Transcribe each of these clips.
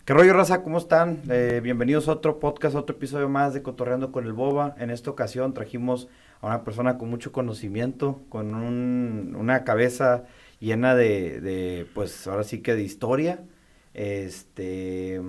¿Qué rollo, raza? ¿Cómo están? Bienvenidos a otro podcast, a otro episodio más de Cotorreando con el Boba. En esta ocasión trajimos a una persona con mucho conocimiento, con una cabeza llena pues ahora sí que de historia, este,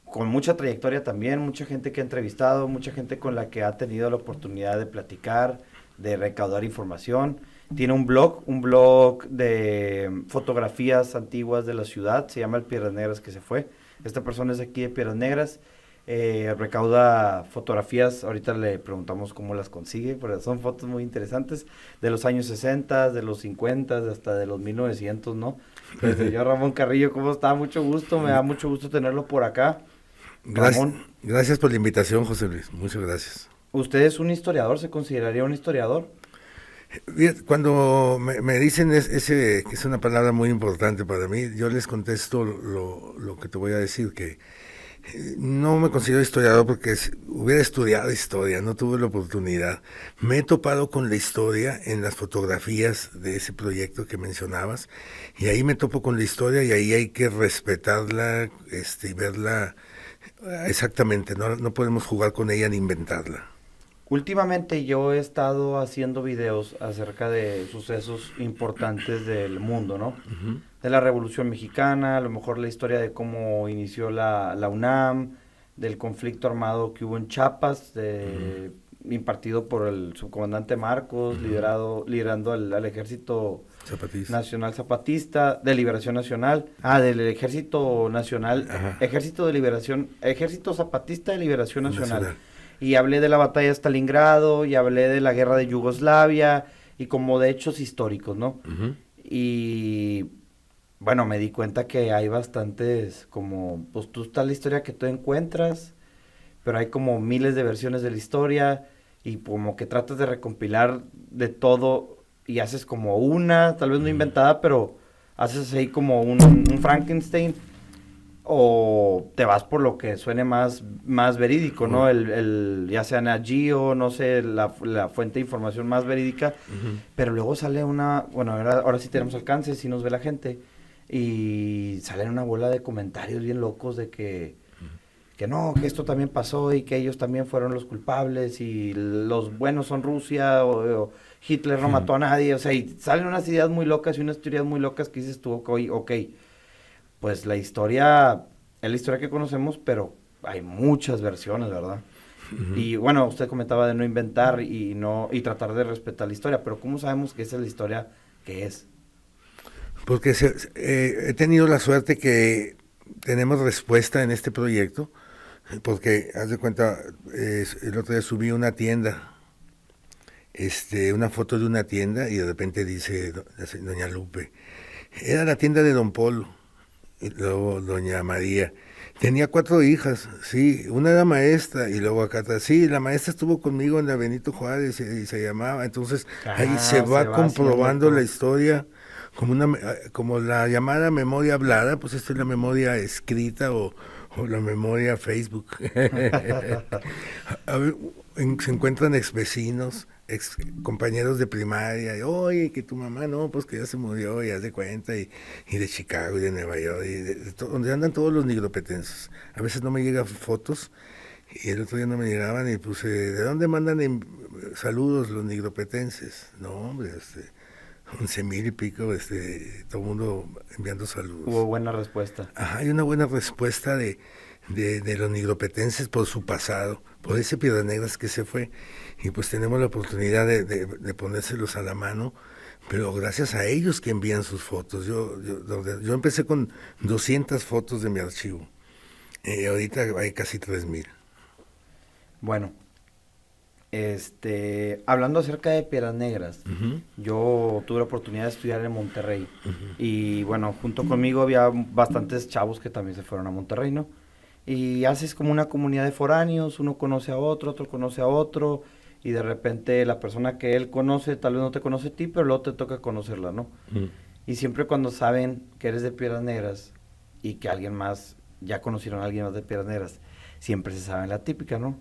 con mucha trayectoria también, mucha gente que ha entrevistado, mucha gente con la que ha tenido la oportunidad de platicar, de recaudar información. Tiene un blog de fotografías antiguas de la ciudad, se llama El Piedras Negras que se fue. Esta persona es de aquí de Piedras Negras, recauda fotografías, ahorita le preguntamos cómo las consigue, pero son fotos muy interesantes, de los años 60, de los 50, hasta de los 1900, ¿no? Señor Ramón Carrillo, ¿cómo está? Mucho gusto, me da mucho gusto tenerlo por acá. Gracias, Ramón, gracias por la invitación, José Luis. Muchas gracias. ¿usted es un historiador? ¿Se consideraría un historiador? Cuando me dicen ese, que es una palabra muy importante para mí, yo les contesto lo que te voy a decir, que no me considero historiador porque hubiera estudiado historia, no tuve la oportunidad. Me he topado con la historia en las fotografías de ese proyecto que mencionabas, y ahí me topo con la historia y ahí hay que respetarla y verla exactamente, no podemos jugar con ella ni inventarla. Últimamente yo he estado haciendo videos acerca de sucesos importantes del mundo, ¿no? De la Revolución Mexicana, a lo mejor la historia de cómo inició la UNAM, del conflicto armado que hubo en Chiapas, impartido por el subcomandante Marcos, liderando al Ejército Zapatista. Nacional Zapatista, de Liberación Nacional, del Ejército Nacional, Ajá. Ejército Zapatista de Liberación Nacional. Nacional. Y hablé de la batalla de Stalingrado, y hablé de la guerra de Yugoslavia, y como de hechos históricos, ¿no? Ujú. Y bueno, me di cuenta que hay bastantes, como, pues tú está la historia que tú encuentras, pero hay como miles de versiones de la historia, y como que tratas de recompilar de todo, y haces como una, tal vez no inventada, pero haces ahí como un Frankenstein, o te vas por lo que suene más verídico, ¿no? Ya sea Nat Geo, no sé, la fuente de información más verídica, Ujú. pero luego sale bueno, ahora sí tenemos alcance, sí nos ve la gente, y salen una bola de comentarios bien locos de que no, que esto también pasó y que ellos también fueron los culpables y los buenos son Rusia o Hitler no mató a nadie, o sea, y salen unas ideas muy locas y unas teorías muy locas que dices tú, ok, pues la historia es la historia que conocemos, pero hay muchas versiones, ¿verdad? Ujú. Y bueno, usted comentaba de no inventar y tratar de respetar la historia, pero ¿cómo sabemos que esa es la historia que es? Porque he tenido la suerte que tenemos respuesta en este proyecto, porque haz de cuenta, el otro día subí una tienda, una foto de una tienda y de repente dice doña Lupe, era la tienda de Don Polo, y luego doña María. Tenía 4 hijas, sí, una era maestra y luego acá atrás, sí, la maestra estuvo conmigo en la Benito Juárez y se llamaba, entonces ahí se Se va va haciendo comprobando la todo. historia como como la llamada memoria hablada, pues esto es la memoria escrita o la memoria Facebook. A ver, se encuentran ex vecinos, ex compañeros de primaria, y, oye, que tu mamá no, pues que ya se murió, y haz de cuenta, y de Chicago y de Nueva York, y donde andan todos los nigropetenses. A veces no me llegan fotos, y el otro día no me llegaban, y puse, ¿de dónde mandan saludos los nigropetenses? No, hombre, 11,000 y pico, todo el mundo enviando Hubo saludos. buena respuesta. Ajá, hay una buena respuesta de los nigropetenses por su pasado, por ese Piedras Negras que se fue, y pues tenemos la oportunidad de ponérselos a la mano, pero gracias a ellos que envían sus fotos. Yo empecé con 200 fotos de mi archivo, ahorita hay casi 3,000. Bueno, hablando acerca de Piedras Negras, Ujú, yo tuve la oportunidad de estudiar en Monterrey. ujú, Y bueno, junto conmigo había bastantes chavos que también se fueron a Monterrey, ¿no? Y haces como una comunidad de foráneos, uno conoce a otro, otro conoce a otro, y de repente la persona que él conoce tal vez no te conoce a ti, pero luego te toca conocerla, ¿no? ujú. Y siempre cuando saben que eres de Piedras Negras y que alguien más, ya conocieron a alguien más de Piedras Negras, siempre se sabe la típica, ¿no?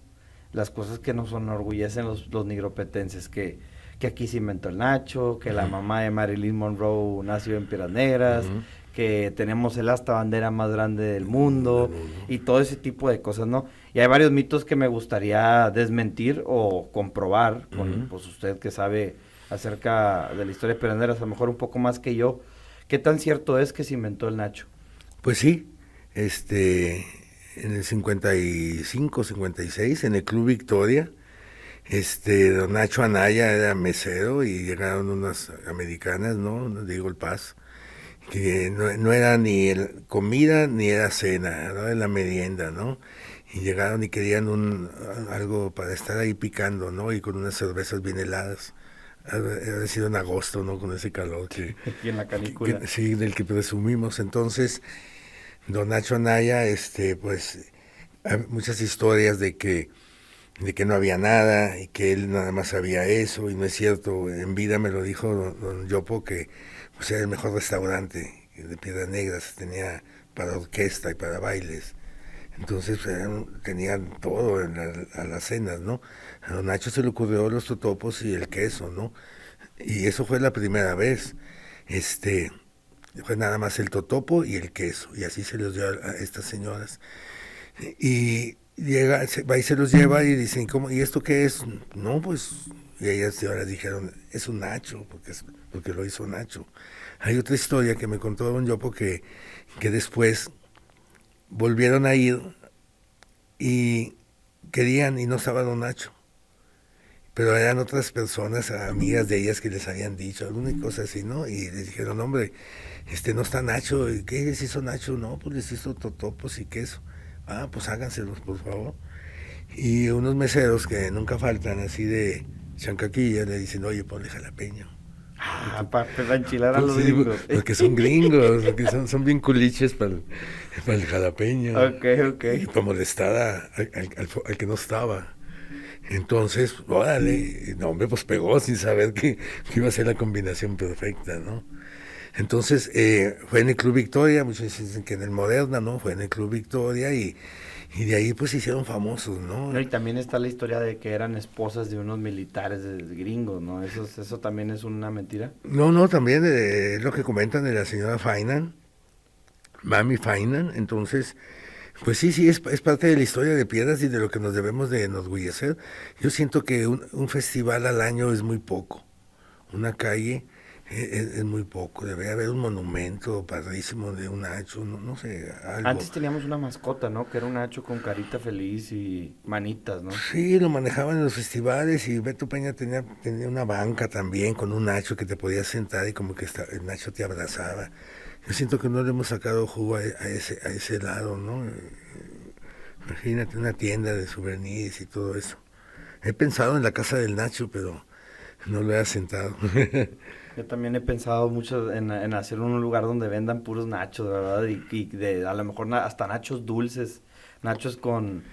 Las cosas que nos enorgullecen los nigropetenses, que aquí se inventó el Nacho, que la mamá de Marilyn Monroe nació en Piedras Negras, Ujú. que tenemos el asta bandera más grande del mundo y todo ese tipo de cosas, ¿no? Y hay varios mitos que me gustaría desmentir o comprobar con pues usted que sabe acerca de la historia de Piedras, a lo mejor un poco más que yo. ¿Qué tan cierto es que se inventó el nacho? Pues sí, en el 55, 56, en el Club Victoria, don Nacho Anaya era mesero y llegaron unas americanas, ¿no? De Eagle Pass, que no era ni comida ni era cena, era la merienda, ¿no? Y llegaron y querían algo para estar ahí picando, ¿no? Y con unas cervezas bien heladas. Ha sido en agosto, ¿no? Con ese calor Aquí en la canícula. sí, del que presumimos. Entonces, don Nacho Anaya, pues, hay muchas historias de que no había nada y que él nada más sabía eso, y no es cierto. En vida me lo dijo don Yopo, que pues, era el mejor restaurante de Piedras Negras, tenía para orquesta y para bailes. Entonces tenían todo a las cenas, ¿no? A don Nacho se le ocurrió los totopos y el queso, ¿no? Y eso fue la primera vez. Fue nada más el totopo y el queso, y así se los dio a estas señoras. Y va y se los lleva y dicen, ¿cómo? ¿Y esto qué es? No, pues, y ellas ahora dijeron, es un nacho, porque lo hizo Nacho. Hay otra historia que me contó don Yopo que después volvieron a ir y querían y no estaba don Nacho. Pero eran otras personas, amigas de ellas, que les habían dicho alguna cosa así, ¿no? Y les dijeron, hombre, no está Nacho. ¿Y qué les hizo Nacho? No, pues les hizo totopos y queso. Ah, pues háganselos, por favor. Y unos meseros que nunca faltan, así de chancaquilla, le dicen, oye, ponle jalapeño. Ah, para enchilar a los Sí, gringos. porque son gringos, porque son bien culiches para el jalapeño. Ok. Y para molestar al que no estaba. Entonces, órale, no, hombre, pues pegó sin saber que iba a ser la combinación perfecta, ¿no? Entonces, fue en el Club Victoria, muchos dicen que en el Moderna, ¿no? Fue en el Club Victoria y de ahí pues se hicieron famosos, ¿no? No, y también está la historia de que eran esposas de unos militares gringos, ¿no? Eso también es una mentira. No, también es lo que comentan de la señora Fainan, Mami Fainan. Entonces, pues sí, es parte de la historia de Piedras y de lo que nos debemos de enorgullecer. Yo siento que un festival al año es muy poco. Una calle es muy poco. Debería haber un monumento padrísimo de un hacho, no sé, algo. Antes teníamos una mascota, ¿no? Que era un hacho con carita feliz y manitas, ¿no? Sí, lo manejaban en los festivales, y Beto Peña tenía una banca también con un Nacho que te podías sentar y como que el Nacho te abrazaba. Yo siento que no le hemos sacado jugo a ese lado, ¿no? Imagínate una tienda de souvenirs y todo eso. He pensado en la casa del Nacho, pero no lo he asentado. Yo también he pensado mucho en hacer un lugar donde vendan puros nachos, ¿verdad? Y a lo mejor hasta nachos dulces, nachos con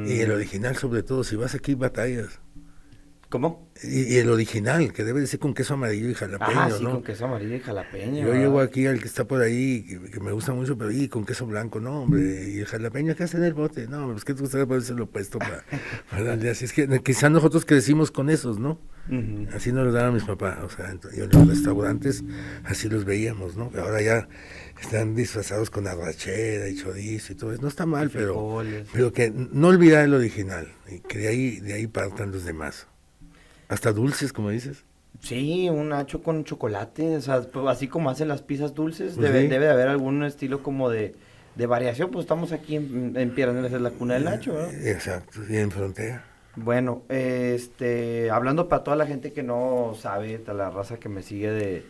Y el original, sobre todo, si vas aquí batallas. ¿Cómo? Y el original, que debe de ser con queso amarillo y jalapeño, sí, ¿no? con queso amarillo y jalapeño. Yo llego aquí al que está por ahí, que me gusta mucho, pero con queso blanco, no, hombre. Y el jalapeño que hace en el bote, no, pues que te gustaría ponerse lo opuesto para darle así. Es que quizás nosotros crecimos con esos, ¿no? Uh-huh. Así nos los daban mis papás, o sea, en los restaurantes así los veíamos, ¿no? Ahora ya están disfrazados con arrachera y chorizo y todo eso. No está mal, pero que no olvidar el original, y que de ahí partan los demás. Hasta dulces, como dices. Sí, un nacho con chocolate, o sea, pues, así como hacen las pizzas dulces, Pues debe sí. de haber algún estilo como de variación, pues estamos aquí en Piedras Negras, es la cuna del nacho, ¿no? Exacto, y en frontera. Bueno, hablando para toda la gente que no sabe, la raza que me sigue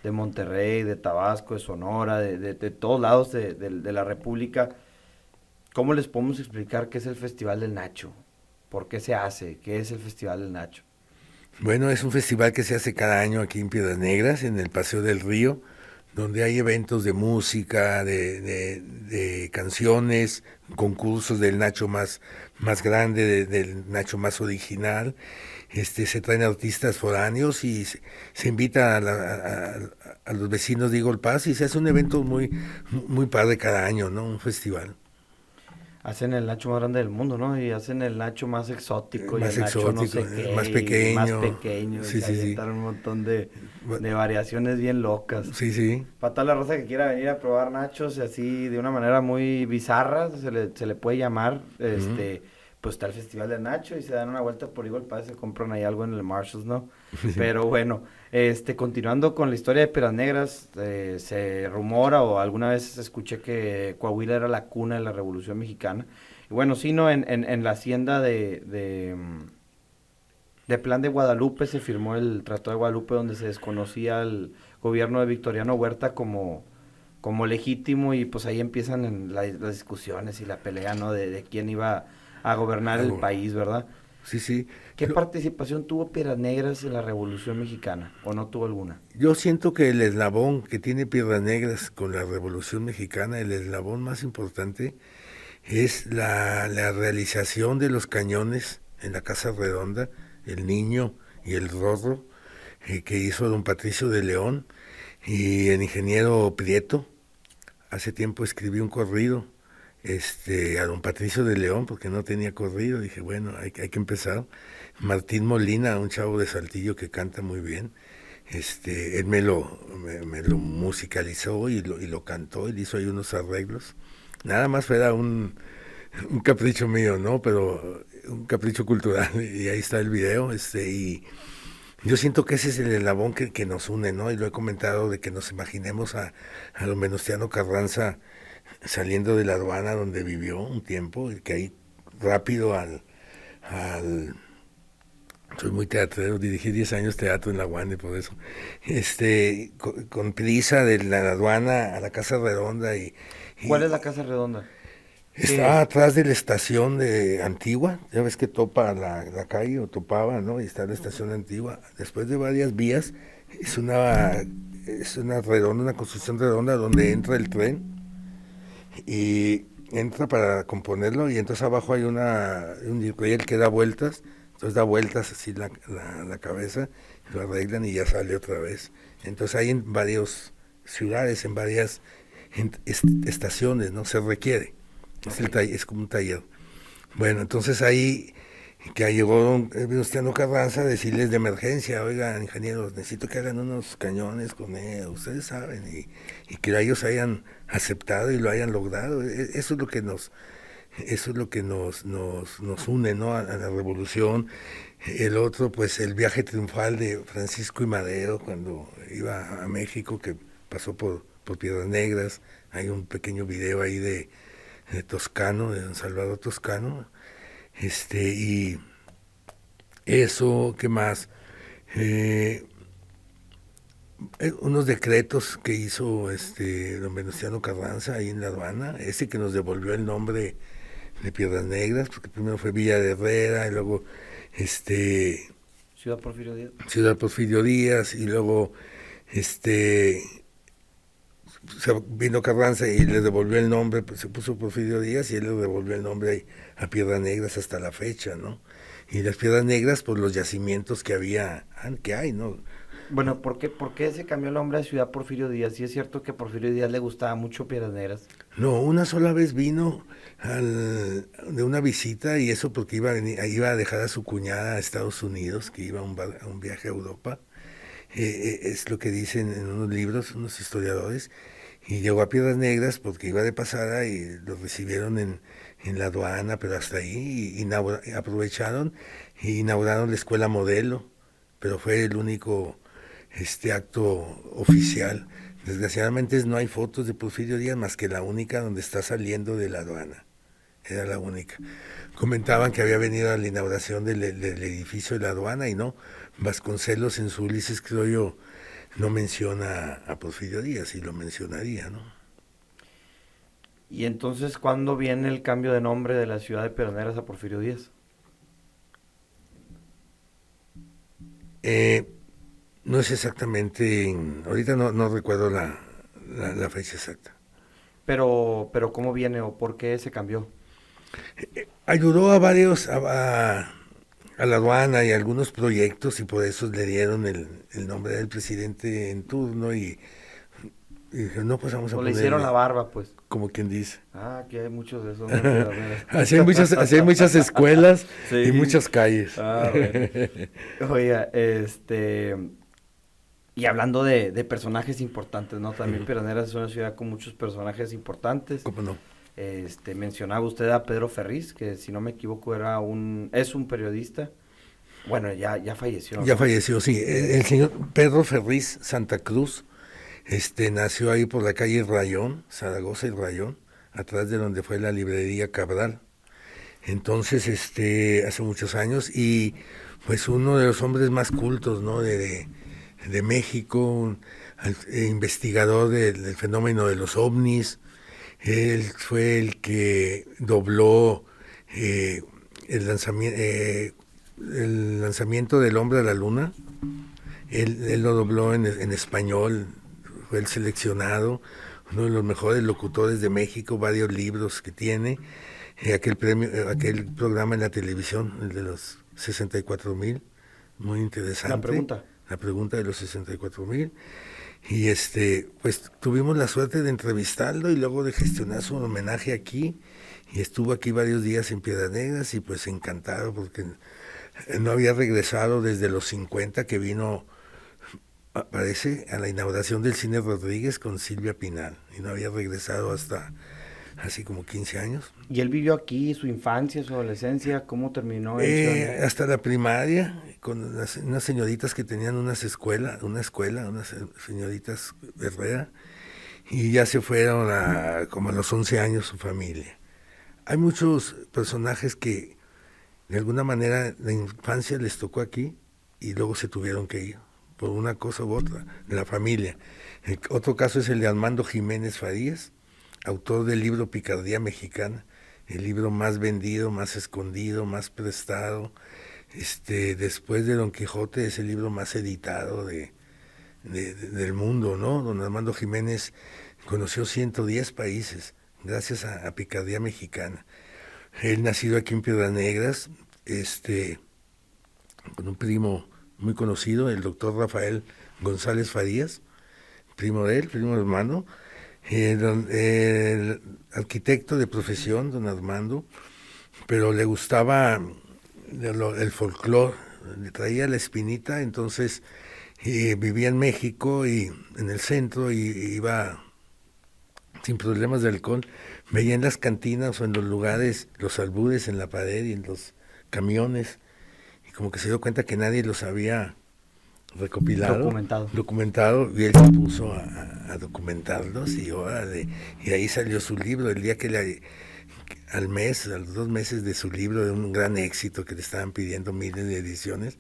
de Monterrey, de Tabasco, de Sonora, de todos lados de la República, ¿cómo les podemos explicar qué es el Festival del Nacho? ¿Por qué se hace? ¿Qué es el Festival del Nacho? Bueno, es un festival que se hace cada año aquí en Piedras Negras, en el Paseo del Río, donde hay eventos de música, de canciones, concursos del Nacho más grande, del Nacho más original. Se traen artistas foráneos y se invita a los vecinos de Eagle Pass, y se hace un evento muy padre cada año, ¿no? Un festival. hacen el nacho más grande del mundo, ¿no? Y hacen el nacho más exótico y Más el nacho no exótico, sé qué, más y más pequeño. pequeño, y Sí, se sí, sí. avientan un montón de, Bu- de variaciones bien locas. Sí, sí. Para toda la raza que quiera venir a probar nachos y así de una manera muy bizarra, se le puede llamar, Ujú. pues está el Festival de Nacho y se dan una vuelta por Eagle Pass, se compran ahí algo en el Marshalls, ¿no? Pero bueno, continuando con la historia de Piedras Negras, se rumora o alguna vez escuché que Coahuila era la cuna de la Revolución Mexicana. Y bueno, sí, ¿no? En la hacienda de Plan de Guadalupe se firmó el Tratado de Guadalupe donde se desconocía el gobierno de Victoriano Huerta como legítimo y pues ahí empiezan las discusiones y la pelea, ¿no? De quién iba a gobernar el Algo. país, ¿verdad? Sí, sí. ¿Qué participación tuvo Piedras Negras en la Revolución Mexicana? ¿O no tuvo alguna? Yo siento que el eslabón que tiene Piedras Negras con la Revolución Mexicana, el eslabón más importante, es la realización de los cañones en la Casa Redonda, el Niño y el Rorro, que hizo don Patricio de León y el ingeniero Prieto. Hace tiempo escribí un corrido a don Patricio de León porque no tenía corrido. Dije, bueno, hay que empezar. Martín Molina, un chavo de Saltillo que canta muy bien. Él me lo musicalizó y lo cantó, él hizo ahí unos arreglos. Nada más era un capricho mío, ¿no? Pero un capricho cultural y ahí está el video, y yo siento que ese es el eslabón que nos une, ¿no? Y lo he comentado de que nos imaginemos a don Venustiano Carranza saliendo de la aduana donde vivió un tiempo y que ahí rápido al soy muy teatrero, dirigí 10 años teatro en la UAN y por eso. Con prisa de la aduana a la Casa Redonda ¿Cuál y es la Casa Redonda? ¿Qué está es? atrás de la estación de Antigua, ya ves que topa la calle o topaba, ¿no? Y está la estación Antigua. Después de varias vías, es una redonda, una construcción redonda donde entra el tren y entra para componerlo y entonces abajo hay un riel que da vueltas, entonces da vueltas así la cabeza, lo arreglan y ya sale otra vez. Entonces hay en varias ciudades, en varias estaciones, ¿no? Se requiere. Ok. Es como un taller. Bueno, entonces ahí que llegó don Venustiano Carranza a decirles de emergencia, oigan, ingenieros, necesito que hagan unos cañones con él, ustedes saben, y que ellos hayan aceptado y lo hayan logrado. Eso es lo que nos une, ¿no? A la revolución. El otro, pues el viaje triunfal de Francisco y Madero cuando iba a México, que pasó por Piedras Negras. Hay un pequeño video ahí de Toscano, de don Salvador Toscano. Y eso, ¿qué más? Eh, Unos decretos que hizo don Venustiano Carranza ahí en La Aduana, ese que nos devolvió el nombre de Piedras Negras, porque primero fue Villa de Herrera, y luego Ciudad Porfirio Díaz. Ciudad Porfirio Díaz, y luego este vino Carranza y le devolvió el nombre, pues, se puso Porfirio Díaz y él le devolvió el nombre a Piedras Negras hasta la fecha, ¿no? Y las Piedras Negras, pues los yacimientos que hay, ¿no? Bueno, ¿por qué se cambió el nombre de Ciudad Porfirio Díaz? Sí es cierto que a Porfirio Díaz le gustaba mucho Piedras Negras. No, una sola vez vino de una visita y eso porque iba a dejar a su cuñada a Estados Unidos, que iba a un viaje a Europa. Es lo que dicen en unos libros, unos historiadores. Y llegó a Piedras Negras porque iba de pasada y lo recibieron en la aduana, pero hasta ahí aprovecharon e inauguraron la escuela modelo, pero fue el único acto oficial. Desgraciadamente no hay fotos de Porfirio Díaz más que la única donde está saliendo de la aduana. Era la única. Comentaban que había venido a la inauguración del edificio de la aduana y no. Vasconcelos en su Ulises Criollo no menciona a Porfirio Díaz y lo mencionaría, ¿no? Y entonces, ¿cuándo viene el cambio de nombre de la ciudad de Piedras Negras a Porfirio Díaz? Eh, no es exactamente, ahorita no recuerdo la fecha exacta. Pero ¿cómo viene o por qué se cambió? Ayudó a varios, a la aduana y a algunos proyectos y por eso le dieron el nombre del presidente en turno y Y dije, no, pues vamos a O le ponerle, hicieron la barba, pues. como quien dice. Ah, aquí hay muchos de esos. ¿No? Así hay muchas escuelas Sí. y muchas calles. Ah, bueno. Oiga, y hablando de personajes importantes, ¿no? También Pioneras es una ciudad con muchos personajes importantes. ¿Cómo no? Mencionaba usted a Pedro Ferriz, que si no me equivoco es un periodista. Bueno, ya falleció, Ya ¿no? falleció, sí. El señor Pedro Ferriz Santa Cruz, nació ahí por la calle Rayón, Zaragoza y Rayón, atrás de donde fue la librería Cabral. Entonces, hace muchos años, y pues uno de los hombres más cultos, ¿no? De México, investigador del fenómeno de los ovnis. Él fue el que dobló eh, el lanzamiento del hombre a la luna. Él lo dobló en español, fue el seleccionado, uno de los mejores locutores de México, varios libros que tiene, aquel programa en la televisión, el de los 64,000, muy interesante. La pregunta de los 64,000. Y pues tuvimos la suerte de entrevistarlo y luego de gestionar su homenaje aquí, y estuvo aquí varios días en Piedras Negras, y pues encantado porque no había regresado desde los 50 que vino, parece, a la inauguración del Cine Rodríguez con Silvia Pinal, y no había regresado hasta así como 15 años. ¿Y él vivió aquí su infancia, su adolescencia? ¿Cómo terminó Hasta la primaria, con unas señoritas que tenían una escuela, unas señoritas Herrera, y ya se fueron como a los 11 años su familia. Hay muchos personajes que de alguna manera la infancia les tocó aquí y luego se tuvieron que ir, por una cosa u otra, de la familia. Otro caso es el de Armando Jiménez Farías, autor del libro Picardía Mexicana, el libro más vendido, más escondido, más prestado. Después de Don Quijote es el libro más editado del mundo, ¿no? Don Armando Jiménez conoció 110 países gracias a Picardía Mexicana. Él nacido aquí en Piedras Negras, con un primo muy conocido, el doctor Rafael González Farías, primo de él, primo hermano, el arquitecto de profesión, don Armando, pero le gustaba el folclore, le traía la espinita, entonces vivía en México y en el centro, y iba sin problemas de alcohol, veía en las cantinas o en los lugares los albures en la pared y en los camiones, y como que se dio cuenta que nadie los había recopilado, documentado, y él se puso a documentarlos, y ahí salió su libro. El día que al mes, a los 2 meses de su libro, de un gran éxito que le estaban pidiendo miles de ediciones,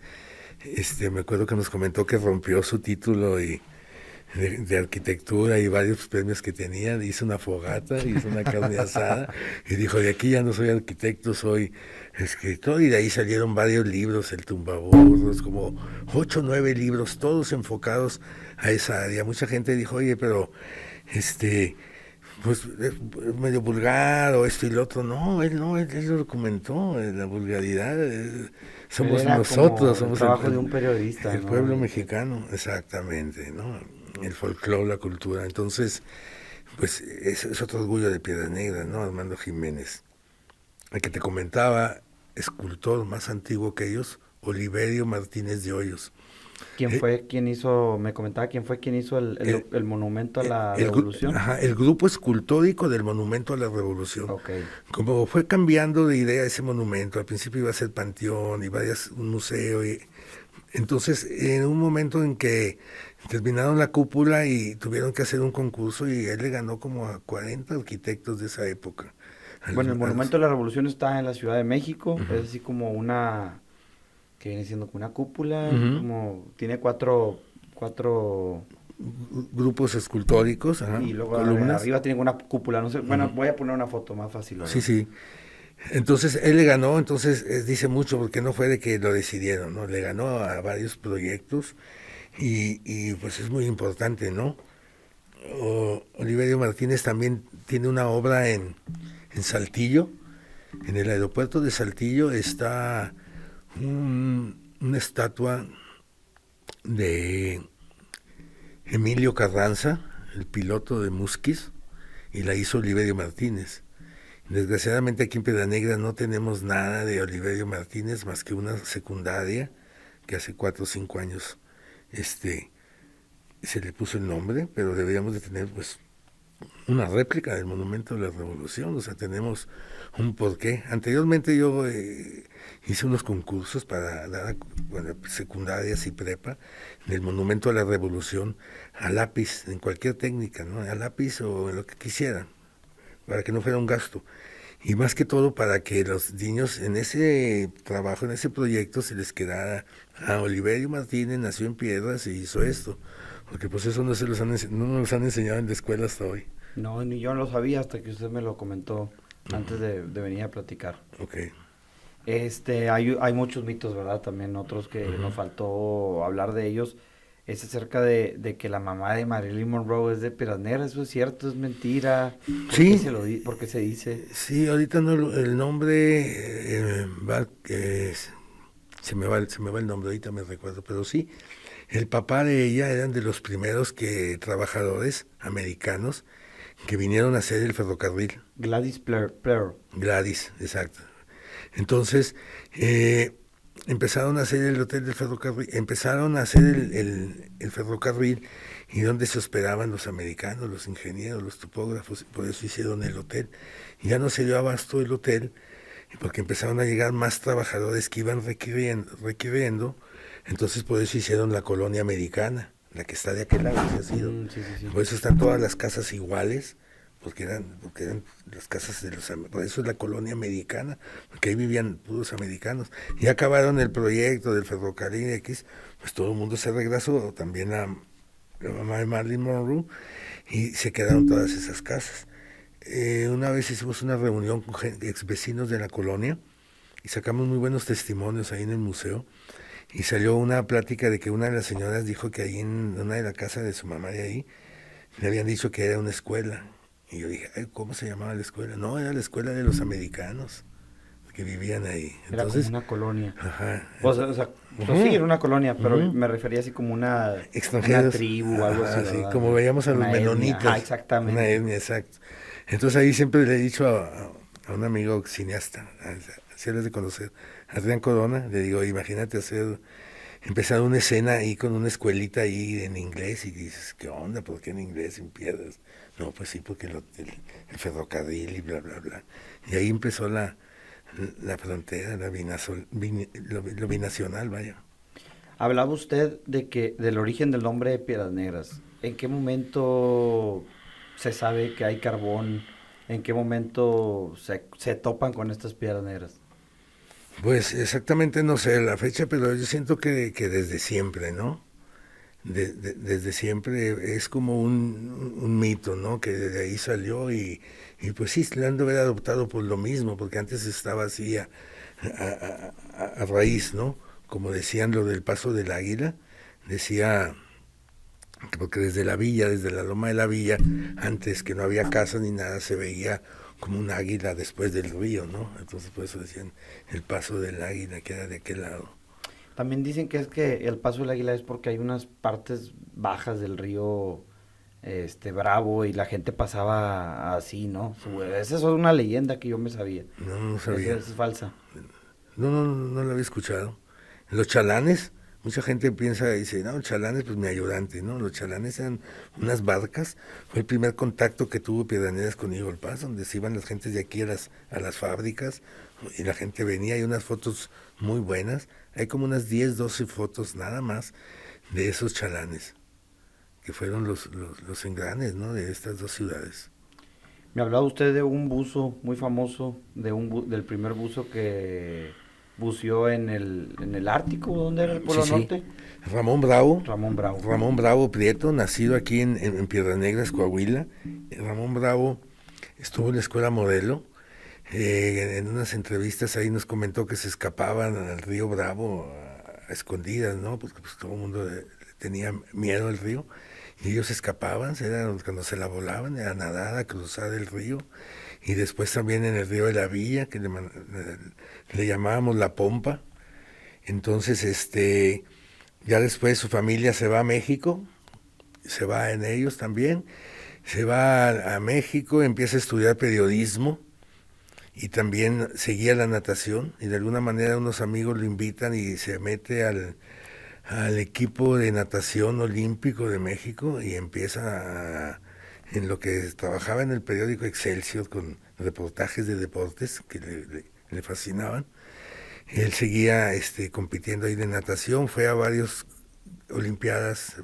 me acuerdo que nos comentó que rompió su título de arquitectura y varios premios que tenía, hizo una fogata, hizo una carne asada, y dijo, de aquí ya no soy arquitecto, soy escritor, y de ahí salieron varios libros, El Tumbaburros, como 8 o 9 libros, todos enfocados a esa área. Mucha gente dijo, oye, pero pues es medio vulgar o esto y lo otro. No, él lo documentó, la vulgaridad, somos nosotros, somos el trabajo de un periodista, el ¿no? pueblo mexicano, exactamente, ¿no? El folclore, la cultura. Entonces, pues es otro orgullo de Piedras Negras, ¿no? Armando Jiménez. El que te comentaba, escultor más antiguo que ellos, Oliverio Martínez de Hoyos. Me comentaba quién fue quien hizo el monumento a la Revolución? El grupo escultórico del Monumento a la Revolución. Okay. Como fue cambiando de idea ese monumento, al principio iba a ser panteón, un museo, entonces en un momento en que terminaron la cúpula y tuvieron que hacer un concurso, y él le ganó como a 40 arquitectos de esa época. Bueno, el Monumento a la Revolución está en la Ciudad de México, es así como que viene siendo como una cúpula, como tiene cuatro grupos escultóricos, y luego columnas. arriba tiene una cúpula, no sé, bueno, voy a poner una foto más fácil, ¿no? Sí. Entonces él le ganó, entonces dice mucho porque no fue de que lo decidieron, ¿no? Le ganó a varios proyectos y pues es muy importante, ¿no? Oliverio Martínez también tiene una obra en Saltillo. En el aeropuerto de Saltillo está una estatua de Emilio Carranza, el piloto de Musquis, y la hizo Oliverio Martínez. Desgraciadamente aquí en Piedra Negra no tenemos nada de Oliverio Martínez más que una secundaria que hace 4 o 5 años se le puso el nombre, pero deberíamos de tener pues una réplica del Monumento de la Revolución, o sea, tenemos un porqué. Anteriormente yo hice unos concursos para dar secundarias y prepa del Monumento a la Revolución a lápiz, en cualquier técnica, ¿no? A lápiz o en lo que quisieran, para que no fuera un gasto. Y más que todo para que los niños en ese trabajo, en ese proyecto, se les quedara a Oliverio Martínez, nació en Piedras y hizo esto. Porque pues eso no no nos los han enseñado en la escuela hasta hoy. No, ni yo lo sabía hasta que usted me lo comentó antes de venir a platicar. Ok. Hay muchos mitos, ¿verdad? También otros que nos faltó hablar de ellos. Es acerca de que la mamá de Marilyn Monroe es de Piedras Negras. ¿Eso es cierto? ¿Es mentira? Sí. ¿Por qué se dice? Sí, ahorita no, el nombre se me va el nombre, ahorita me recuerdo, pero sí, el papá de ella eran de los primeros trabajadores americanos que vinieron a hacer el ferrocarril. Gladys Pleur. Gladys, exacto. Entonces, empezaron a hacer el hotel del ferrocarril, empezaron a hacer el ferrocarril, y donde se hospedaban los americanos, los ingenieros, los topógrafos, por eso hicieron el hotel. Y ya no se dio abasto el hotel, porque empezaron a llegar más trabajadores que iban requiriendo, entonces por eso hicieron la colonia americana, la que está de aquel lado, que ha sido. Sí. Por eso están todas las casas iguales, porque eran las casas por eso es la colonia americana, porque ahí vivían puros americanos. Y acabaron el proyecto del ferrocarril X, pues todo el mundo se regresó, también la mamá de Marilyn Monroe, y se quedaron todas esas casas. Una vez hicimos una reunión con ex vecinos de la colonia y sacamos muy buenos testimonios ahí en el museo, y salió una plática de que una de las señoras dijo que ahí en una de la casa de su mamá de ahí le habían dicho que era una escuela. Y yo dije, ay, ¿cómo se llamaba la escuela? No, era la escuela de los americanos que vivían ahí. Entonces, era como una colonia. Ajá. Pues sí, era una colonia, pero me refería así como una tribu o algo así. Sí, como veíamos a los menonitas. Ajá, exactamente. Una etnia, exacto. Entonces ahí siempre le he dicho a un amigo cineasta, si eres de conocer, Adrián Corona, le digo, imagínate empezar una escena ahí con una escuelita ahí en inglés, y dices, ¿qué onda? ¿Por qué en inglés, en Piedras? No, pues sí, porque el ferrocarril y bla, bla, bla. Y ahí empezó la frontera, lo binacional, vaya. Hablaba usted del origen del nombre de Piedras Negras. ¿En qué momento se sabe que hay carbón? ¿En qué momento se topan con estas Piedras Negras? Pues exactamente no sé la fecha, pero yo siento que desde siempre, ¿no? Desde siempre es como un mito, ¿no? Que de ahí salió, y pues sí, le han de haber adoptado por lo mismo, porque antes estaba así a raíz, ¿no? Como decían lo del Paso del Águila, decía, porque desde la villa, desde la loma de la villa, antes que no había casa ni nada, se veía como un águila después del río, ¿no? Entonces por eso decían el Paso del Águila, que era de aquel lado. También dicen que es que el Paso del Águila es porque hay unas partes bajas del río Bravo, y la gente pasaba así, ¿no? Esa es una leyenda que yo me sabía. No sabía. Esa es falsa. No lo había escuchado. Los chalanes, mucha gente piensa y dice, no, chalanes, pues mi ayudante, ¿no? Los chalanes eran unas barcas. Fue el primer contacto que tuvo Piedras Negras con Eagle Pass, donde se iban las gentes de aquí a las fábricas, y la gente venía. Hay unas fotos muy buenas, hay como unas 10, 12 fotos nada más de esos chalanes, que fueron los engranes, ¿no? De estas dos ciudades. Me hablaba usted de un buzo muy famoso, del primer buzo que buceó en el Ártico, ¿dónde era el Polo Norte? Ramón Bravo. Ramón Bravo Prieto, nacido aquí en Piedras Negras, Coahuila. Ramón Bravo estuvo en la escuela modelo. En unas entrevistas ahí nos comentó que se escapaban al río Bravo a escondidas, ¿no? Porque pues todo el mundo tenía miedo al río, y ellos escapaban, era cuando se la volaban, a nadar, a cruzar el río. Y después también en el río de la Villa, que le llamábamos La Pompa. Entonces, ya después su familia se va a México, se va en ellos también, se va a México, empieza a estudiar periodismo y también seguía la natación y de alguna manera unos amigos lo invitan y se mete al equipo de natación olímpico de México y empieza en lo que trabajaba en el periódico Excelsior con reportajes de deportes que le fascinaban. Él seguía compitiendo ahí de natación, fue a varias olimpiadas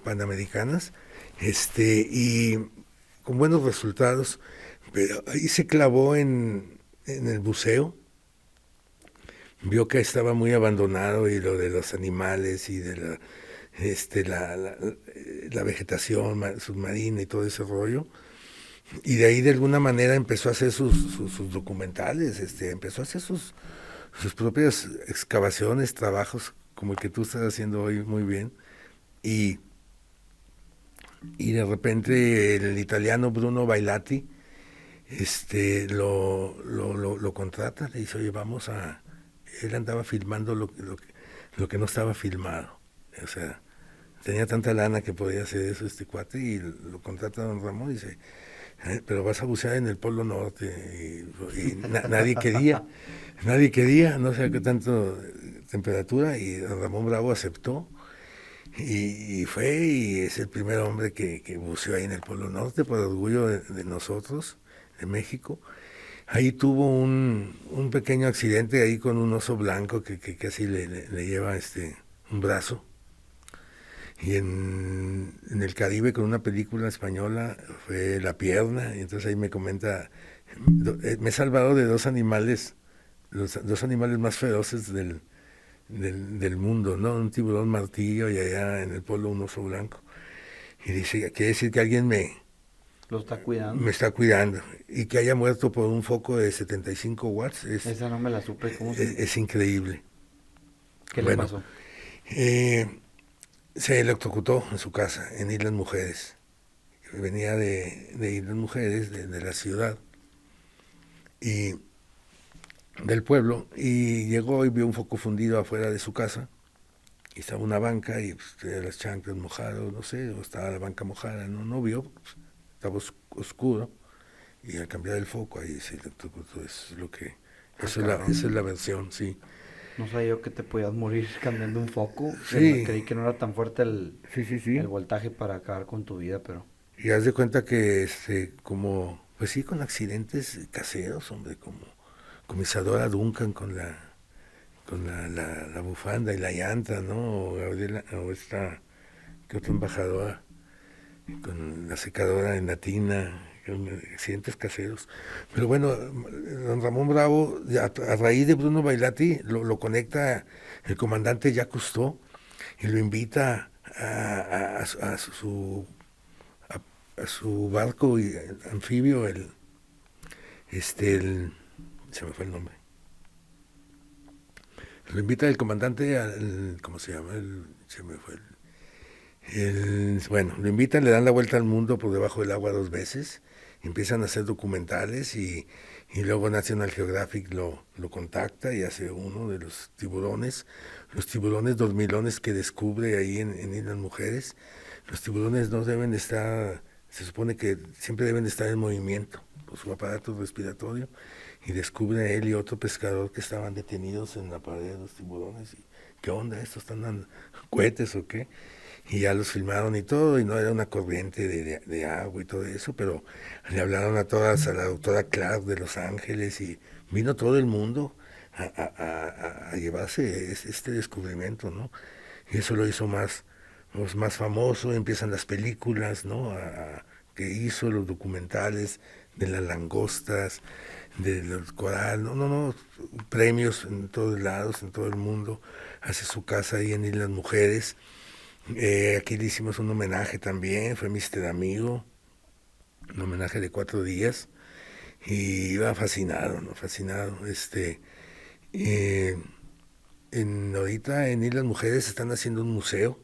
panamericanas y con buenos resultados, pero ahí se clavó en el buceo, vio que estaba muy abandonado y lo de los animales y de la vegetación submarina y todo ese rollo. Y de ahí de alguna manera empezó a hacer sus documentales, empezó a hacer sus propias excavaciones, trabajos como el que tú estás haciendo hoy muy bien. Y de repente el italiano Bruno Bailati lo contrata, le dice, oye, él andaba filmando lo que no estaba filmado. O sea, tenía tanta lana que podía hacer eso este cuate y lo contrata a don Ramón y dice, pero vas a bucear en el Polo Norte y nadie quería, no sé qué tanto temperatura y don Ramón Bravo aceptó y fue y es el primer hombre que buceó ahí en el Polo Norte por orgullo de nosotros, de México. Ahí tuvo un pequeño accidente ahí con un oso blanco que casi le lleva un brazo. Y en el Caribe con una película española fue La Pierna, y entonces ahí me comenta, me he salvado de dos animales, los dos animales más feroces del mundo, ¿no? Un tiburón martillo y allá en el polo un oso blanco. Y dice, quiere decir que alguien lo está cuidando. Me está cuidando. Y que haya muerto por un foco de 75 watts. Esa no me la supe. ¿Cómo es increíble. ¿Qué le pasó? Se electrocutó en su casa, en Islas Mujeres. Venía de Islas Mujeres, de la ciudad, y del pueblo, y llegó y vio un foco fundido afuera de su casa, y estaba una banca, y pues, tenía las chanclas mojadas, no sé, o estaba la banca mojada, no vio, pues, estaba oscuro, y al cambiar el foco, ahí se electrocutó, esa es la versión, sí. No sabía yo que te podías morir cambiando un foco. Sí. Creí que no era tan fuerte el Sí. voltaje para acabar con tu vida, pero... Y haz de cuenta que, pues sí, con accidentes caseros, hombre, como Isadora Duncan con la bufanda y la llanta, ¿no? O Gabriela, que otra embajadora, con la secadora en la tina, con accidentes caseros. Pero bueno, don Ramón Bravo, a raíz de Bruno Bailati, lo conecta el comandante Jacques Cousteau y lo invita a su barco anfibio, se me fue el nombre. Lo invita el comandante ¿cómo se llama? Se me fue bueno, lo invitan, le dan la vuelta al mundo por debajo del agua 2 veces, empiezan a hacer documentales y luego National Geographic lo contacta y hace uno de los tiburones dormilones que descubre ahí en Islas Mujeres. Los tiburones no deben estar, se supone que siempre deben estar en movimiento por su aparato respiratorio, y descubre a él y otro pescador que estaban detenidos en la pared de los tiburones. Y, ¿qué onda? ¿Estos están dando cohetes o qué? Y ya los filmaron y todo, y no era una corriente de agua y todo eso, pero le hablaron a la doctora Clark de Los Ángeles, y vino todo el mundo a llevarse este descubrimiento, ¿no? Y eso lo hizo más famoso, empiezan las películas, ¿no? Que hizo, los documentales de las langostas, de los coral, premios en todos lados, en todo el mundo. Hace su casa ahí en Islas Mujeres. Aquí le hicimos un homenaje también, fue Mr. Amigo, un homenaje de 4 días, y iba fascinado, ¿no? Fascinado. Ahorita en Islas Mujeres están haciendo un museo,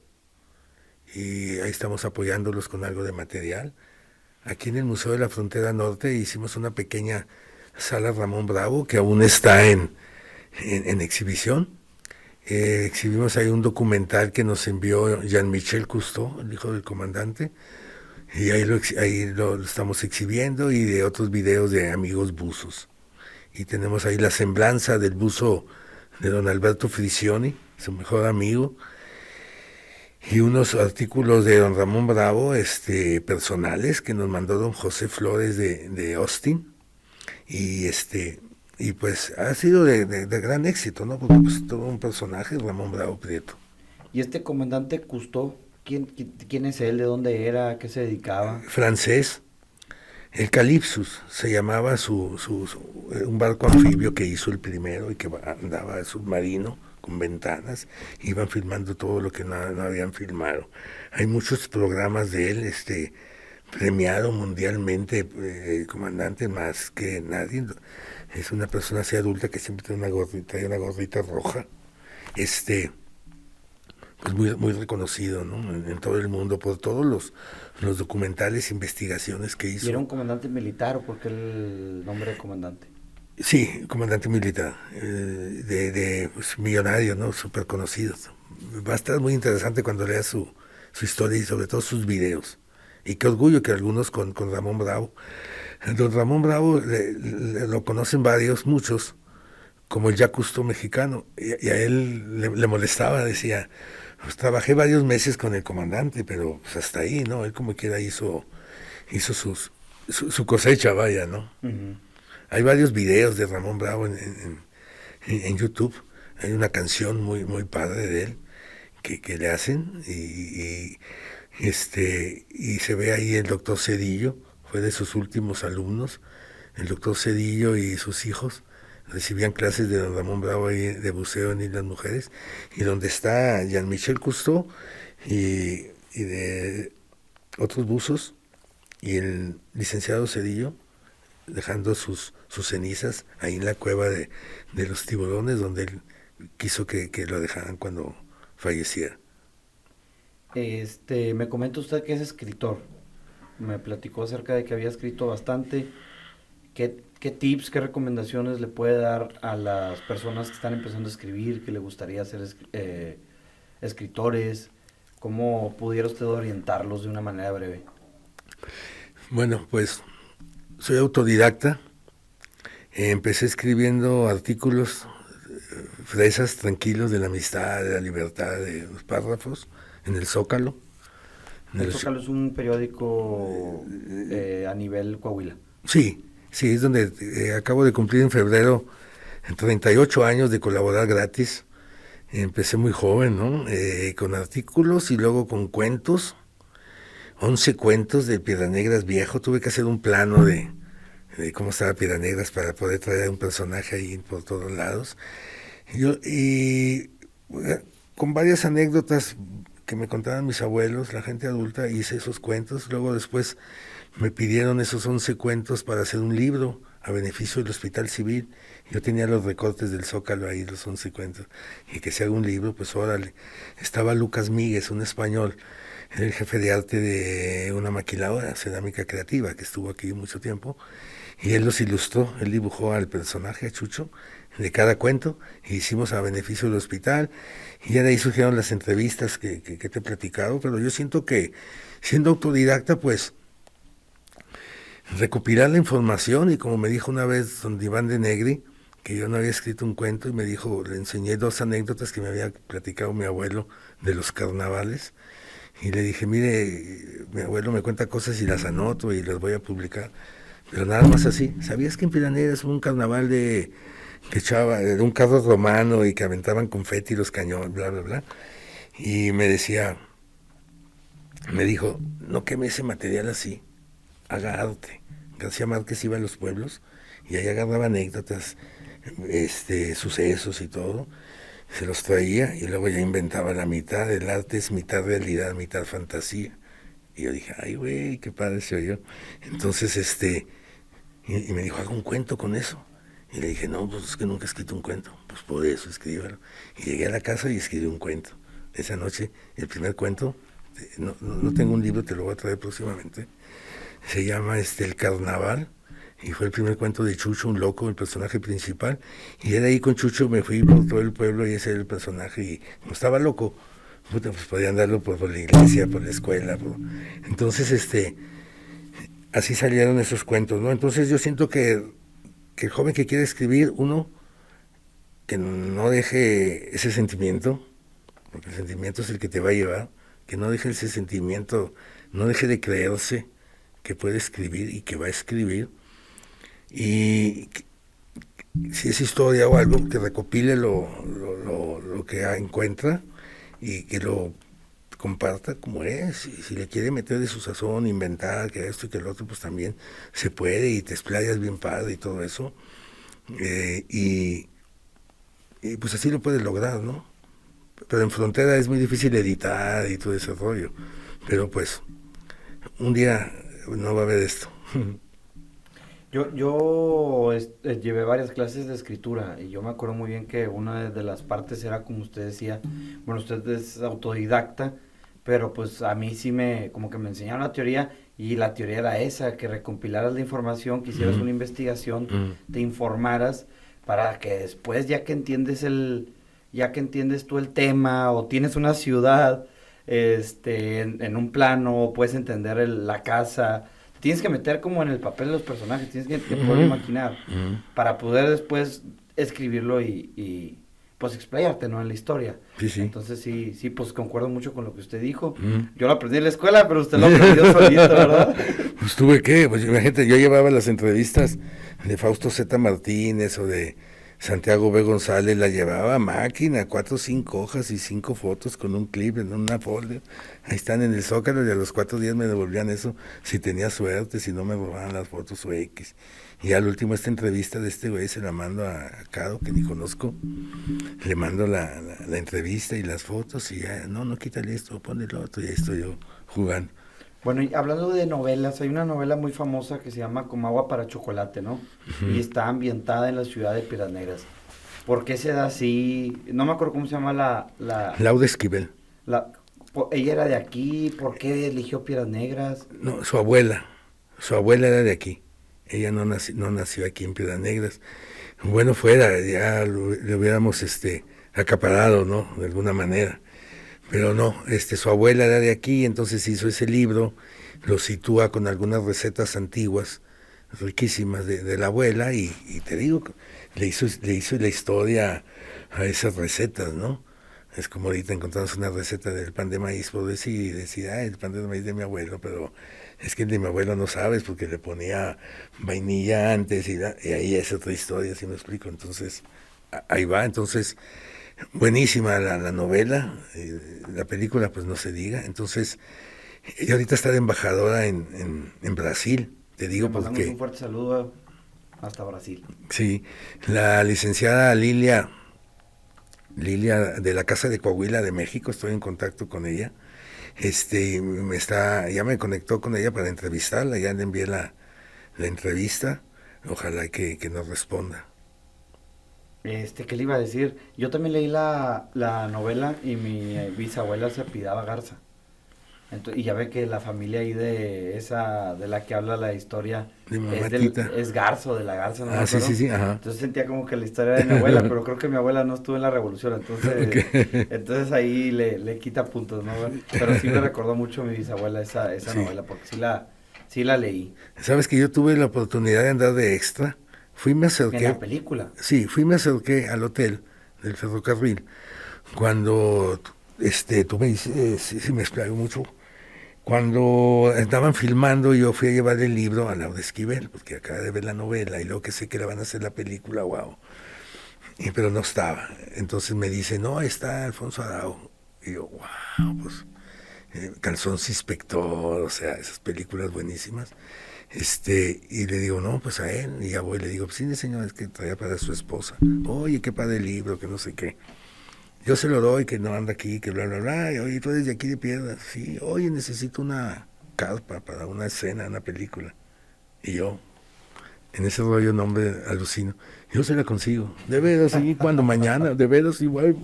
y ahí estamos apoyándolos con algo de material. Aquí en el Museo de la Frontera Norte hicimos una pequeña sala Ramón Bravo que aún está en exhibición. Exhibimos ahí un documental que nos envió Jean-Michel Cousteau, el hijo del comandante, y ahí lo estamos exhibiendo, y de otros videos de amigos buzos. Y tenemos ahí la semblanza del buzo de don Alberto Frisioni, su mejor amigo, y unos artículos de don Ramón Bravo, personales, que nos mandó don José Flores de Austin, y y pues ha sido de gran éxito, ¿no? Porque pues todo un personaje, Ramón Bravo Prieto. ¿Y este comandante Cousteau, quién es él? ¿De dónde era? ¿A qué se dedicaba? Francés, el Calypsus se llamaba un barco anfibio que hizo el primero, y que andaba submarino con ventanas, iban filmando todo lo que no habían filmado. Hay muchos programas de él, premiado mundialmente, el comandante más que nadie. Es una persona así adulta que siempre tiene una gorrita roja, pues muy reconocido, ¿no? En todo el mundo por todos los documentales, investigaciones que hizo. ¿Y era un comandante militar o por qué el nombre de comandante? Sí, comandante militar, pues, millonario, ¿no? Súper conocido. Va a estar muy interesante cuando leas su historia y sobre todo sus videos. Y qué orgullo que algunos con Ramón Bravo. Don Ramón Bravo lo conocen muchos, como el Jacques Cousteau mexicano, y a él le molestaba, decía, pues trabajé varios meses con el comandante, pero pues hasta ahí, ¿no? Él como quiera hizo su cosecha, vaya, ¿no? Uh-huh. Hay varios videos de Ramón Bravo en YouTube. Hay una canción muy padre de él que le hacen, y se ve ahí el doctor Cedillo, fue de sus últimos alumnos. El doctor Cedillo y sus hijos recibían clases de don Ramón Bravo ahí de buceo en Islas Mujeres, y donde está Jean-Michel Cousteau y de otros buzos, y el licenciado Cedillo dejando sus cenizas ahí en la cueva de los tiburones, donde él quiso que lo dejaran cuando falleciera. Me comenta usted que es escritor. Me platicó acerca de que había escrito bastante. ¿Qué tips, qué recomendaciones le puede dar a las personas que están empezando a escribir, que le gustaría ser escritores? ¿Cómo pudiera usted orientarlos de una manera breve? Bueno, pues soy autodidacta. Empecé escribiendo artículos fresas, tranquilos, de la amistad, de la libertad, de los párrafos, en el Zócalo. El Zócalo es un periódico a nivel Coahuila. Sí, es donde acabo de cumplir en febrero 38 años de colaborar gratis. Empecé muy joven, ¿no? Con artículos y luego con cuentos. 11 cuentos de Piedranegras viejo. Tuve que hacer un plano de cómo estaba Piedranegras para poder traer un personaje ahí por todos lados. Con varias anécdotas que me contaban mis abuelos, la gente adulta, hice esos cuentos. Luego después me pidieron esos 11 cuentos para hacer un libro a beneficio del Hospital Civil. Yo tenía los recortes del Zócalo ahí, los 11 cuentos, y que se haga un libro, pues órale. Estaba Lucas Míguez, un español, era el jefe de arte de una maquiladora, Cerámica Creativa, que estuvo aquí mucho tiempo, y él los ilustró, él dibujó al personaje, a Chucho, de cada cuento, e hicimos a beneficio del hospital, y ya de ahí surgieron las entrevistas que te he platicado. Pero yo siento que, siendo autodidacta, pues, recopilar la información, y como me dijo una vez don Iván de Negri, que yo no había escrito un cuento, y me dijo, le enseñé 2 anécdotas que me había platicado mi abuelo de los carnavales, y le dije, mire, mi abuelo me cuenta cosas y las anoto y las voy a publicar, pero nada más así. ¿Sabías que en Piedranegras hubo un carnaval de un carro romano y que aventaban confeti los cañones, bla, bla, bla? Y me dijo, no queme ese material así, haga arte. García Márquez iba a los pueblos y ahí agarraba anécdotas, sucesos y todo, se los traía y luego ya inventaba la mitad. El arte es mitad realidad, mitad fantasía. Y yo dije, ay güey, qué padre se oyó. Entonces, y me dijo, haga un cuento con eso. Y le dije, no, pues es que nunca he escrito un cuento, pues por eso escríbalo. Y llegué a la casa y escribí un cuento. Esa noche, el primer cuento, no tengo un libro, te lo voy a traer próximamente, se llama El Carnaval, y fue el primer cuento de Chucho, un loco, el personaje principal, y de ahí con Chucho me fui por todo el pueblo y ese era el personaje, y como estaba loco, puta, pues podía andarlo por la iglesia, por la escuela, entonces así salieron esos cuentos, ¿no? Entonces yo siento que el joven que quiere escribir, uno, que no deje ese sentimiento, porque el sentimiento es el que te va a llevar, que no deje ese sentimiento, no deje de creerse que puede escribir y que va a escribir, y si es historia o algo, que recopile lo que encuentra y que lo comparta como es, y si le quiere meter de su sazón, inventar que esto y que el otro, pues también se puede y te explayas bien padre y todo eso, y pues así lo puedes lograr, ¿no? Pero en frontera es muy difícil editar y todo ese rollo, pero pues un día no va a haber esto. Yo llevé varias clases de escritura y yo me acuerdo muy bien que una de las partes era como usted decía, bueno, usted es autodidacta, pero pues a mí sí como que me enseñaron la teoría y la teoría era esa, que recompilaras la información, que hicieras una investigación, te informaras para que después ya que entiendes tú el tema o tienes una ciudad, en un plano, puedes entender la casa. Tienes que meter como en el papel de los personajes, tienes que poder imaginar para poder después escribirlo y pues explayarte, ¿no? En la historia. Sí, sí. Entonces sí, pues concuerdo mucho con lo que usted dijo. Yo lo aprendí en la escuela, pero usted lo aprendió solito, ¿verdad? Pues tuve que, pues imagínate, yo llevaba las entrevistas de Fausto Z. Martínez o de Santiago B. González, la llevaba a máquina, 4 o 5 hojas y 5 fotos con un clip en una folder. Ahí están en el Zócalo y a los 4 días me devolvían eso, si tenía suerte, si no me robaban las fotos o X. Y al último esta entrevista de este güey se la mando a Caro, que ni conozco, le mando la entrevista y las fotos y ya, no quítale esto, ponle lo otro, y ahí estoy yo jugando. Bueno, y hablando de novelas, hay una novela muy famosa que se llama Como agua para chocolate, ¿no? Y está ambientada en la ciudad de Piedras Negras. ¿Por qué se da así? No me acuerdo cómo se llama Lauda Esquivel. Ella era de aquí, ¿por qué eligió Piedras Negras? No, su abuela era de aquí. Ella no nació aquí en Piedras Negras. Bueno, fuera, ya le hubiéramos acaparado, ¿no? De alguna manera. Pero no, su abuela era de aquí, entonces hizo ese libro, lo sitúa con algunas recetas antiguas, riquísimas de la abuela, y te digo, le hizo la historia a esas recetas, ¿no? Es como ahorita encontramos una receta del pan de maíz, por decir, el pan de maíz de mi abuelo, pero es que el de mi abuelo no sabes, porque le ponía vainilla antes, y ahí es otra historia, si me explico. Entonces, ahí va, entonces, buenísima la novela, la película pues no se diga. Entonces, ella ahorita está de embajadora en Brasil, te digo, Le mandamos porque... un fuerte saludo hasta Brasil. Sí, la licenciada Lilia de la Casa de Coahuila de México, estoy en contacto con ella, ya me conectó con ella para entrevistarla, ya le envié la entrevista, ojalá que nos responda. ¿Qué le iba a decir? Yo también leí la novela y mi bisabuela se apellidaba Garza. Y ya ve que la familia ahí de la que habla la historia es Garzo, de la Garza, ¿no? Ah, sí, ajá. Entonces sentía como que la historia de mi abuela, pero creo que mi abuela no estuvo en la revolución, entonces, Okay. Entonces ahí le quita puntos, ¿no? Pero sí me recordó mucho a mi bisabuela esa Sí. novela, porque sí la leí. ¿Sabes que yo tuve la oportunidad de andar de extra? Me acerqué. En la película. Sí, me acerqué al hotel del ferrocarril cuando tú me dices, sí me explayo mucho. Cuando estaban filmando, yo fui a llevar el libro a Laura Esquivel, porque acaba de ver la novela y luego que sé que le van a hacer la película, wow. Pero no estaba. Entonces me dice, no, está Alfonso Arau. Y yo, wow, pues, Calzón Inspector, o sea, esas películas buenísimas. Y le digo, no, pues a él. Y ya voy, le digo, pues sí, señor, es que traía para su esposa. Oye, qué padre el libro, que no sé qué. Yo se lo doy, que no anda aquí, que bla, bla, bla. Y, oye, tú eres de aquí de Piedras. Sí, oye, necesito una carpa para una escena, una película. Y yo, en ese rollo, nombre alucino. Yo se la consigo. De veras, y cuando mañana, de veras, igual,